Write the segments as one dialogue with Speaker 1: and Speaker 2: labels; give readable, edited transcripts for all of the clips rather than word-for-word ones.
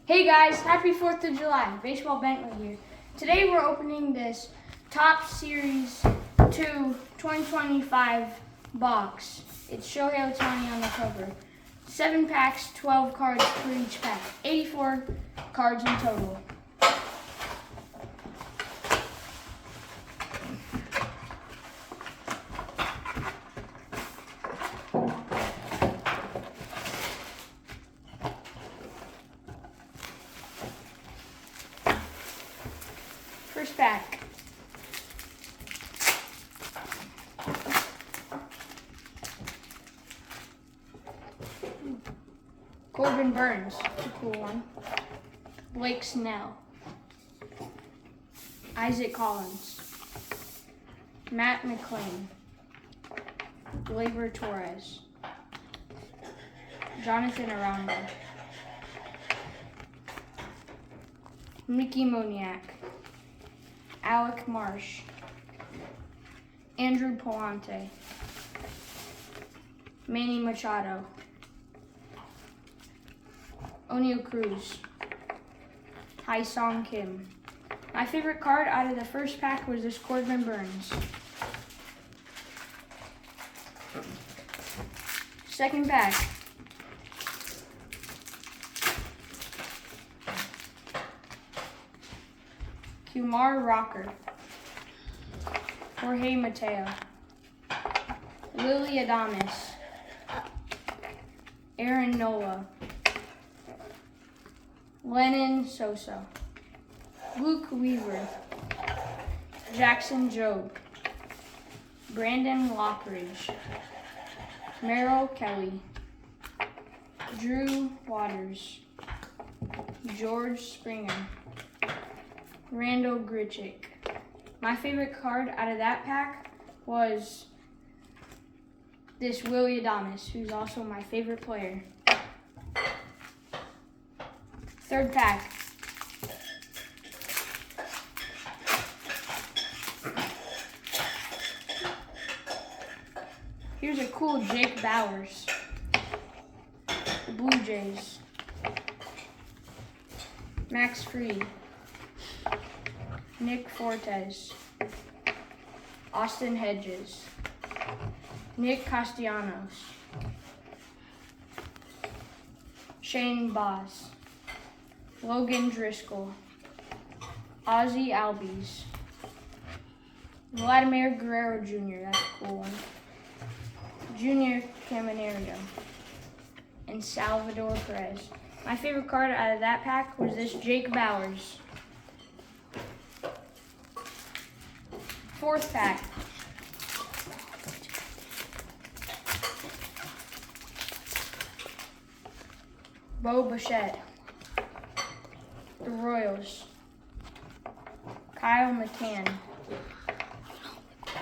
Speaker 1: Hey guys, happy 4th of July. Baseball Bentley here. Today we're opening this Top Series 2 2025 box. It's Shohei Ohtani on the cover. 7 packs, 12 cards for each pack. 84 cards in total. First pack. Corbin Burns, that's a cool one. Blake Snell. Isaac Collins. Matt McLean. Gleyber Torres. Jonathan Aranda. Mickey Moniak. Alec Marsh. Andrew Palante. Manny Machado. O'Neal Cruz. Hai-Song Kim. My favorite card out of the first pack was this Corbin Burns. Second pack. Kumar Rocker. Jorge Mateo. Lily Adames. Aaron Nola. Lennon Sosa. Luke Weaver. Jackson Jobe. Brandon Lockridge. Merrill Kelly. Drew Waters. George Springer. Randall Grichuk. My favorite card out of that pack was this Willy Adames, who's also my favorite player. Third pack. Here's a cool Jake Bauers. The Blue Jays. Max Fried. Nick Fortes. Austin Hedges. Nick Castellanos. Shane Baz. Logan Driscoll. Ozzie Albies. Vladimir Guerrero Jr., that's a cool one. Junior Caminero. And Salvador Perez. My favorite card out of that pack was this Jake Bauers. Fourth pack. Bo Bichette. The Royals. Kyle McCann.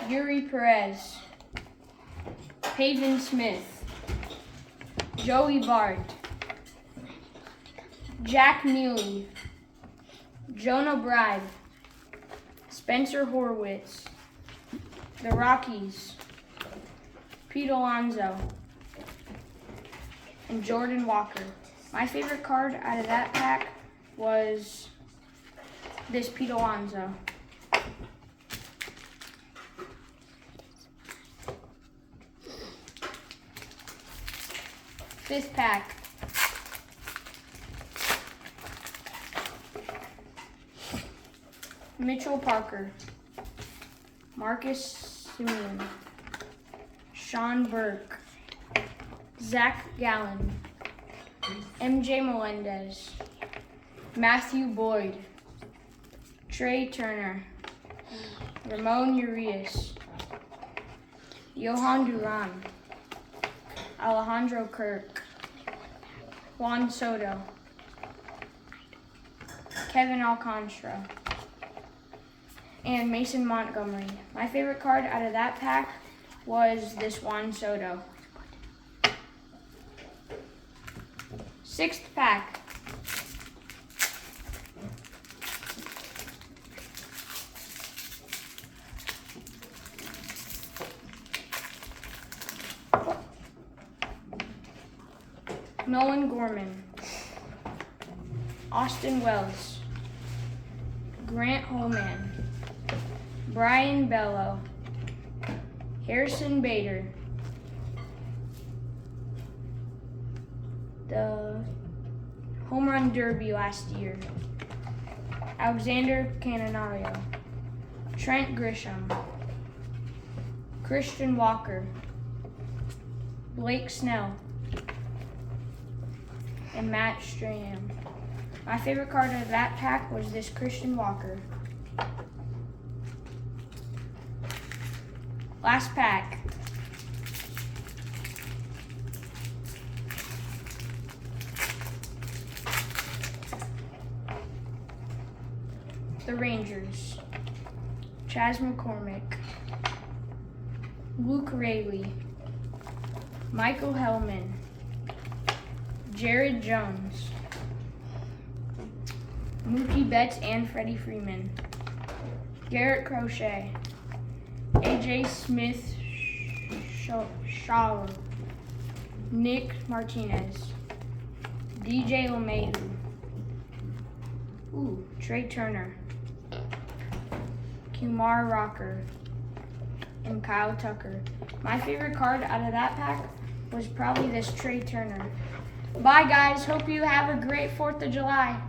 Speaker 1: Yuri Perez. Pavin Smith. Joey Bart. Jack Neely. Jonah Bride. Spencer Horwitz. The Rockies. Pete Alonso. And Jordan Walker. My favorite card out of that pack was this Pete Alonso. Fifth pack. Mitchell Parker. Marcus Semien. Sean Burke. Zach Gallen. MJ Melendez. Matthew Boyd. Trey Turner. Ramon Urias. Johan Duran. Alejandro Kirk. Juan Soto. Kevin Alcantara. And Mason Montgomery. My favorite card out of that pack was this Juan Soto. Sixth pack. Nolan Gorman. Austin Wells, Grant Holman, Brian Bello, Harrison Bader, the home run derby last year, Alexander Cannanario, Trent Grisham, Christian Walker, Blake Snell, and Matt Strahan. My favorite card of that pack was this Christian Walker. Last pack. The Rangers. Chas McCormick, Luke Raley, Michael Hellman, Jared Jones, Mookie Betts and Freddie Freeman, Garrett Crochet, AJ Smith Shaw, Nick Martinez, DJ LeMahieu, Trey Turner, Kumar Rocker, and Kyle Tucker. My favorite card out of that pack was probably this Trey Turner. Bye guys, hope you have a great 4th of July.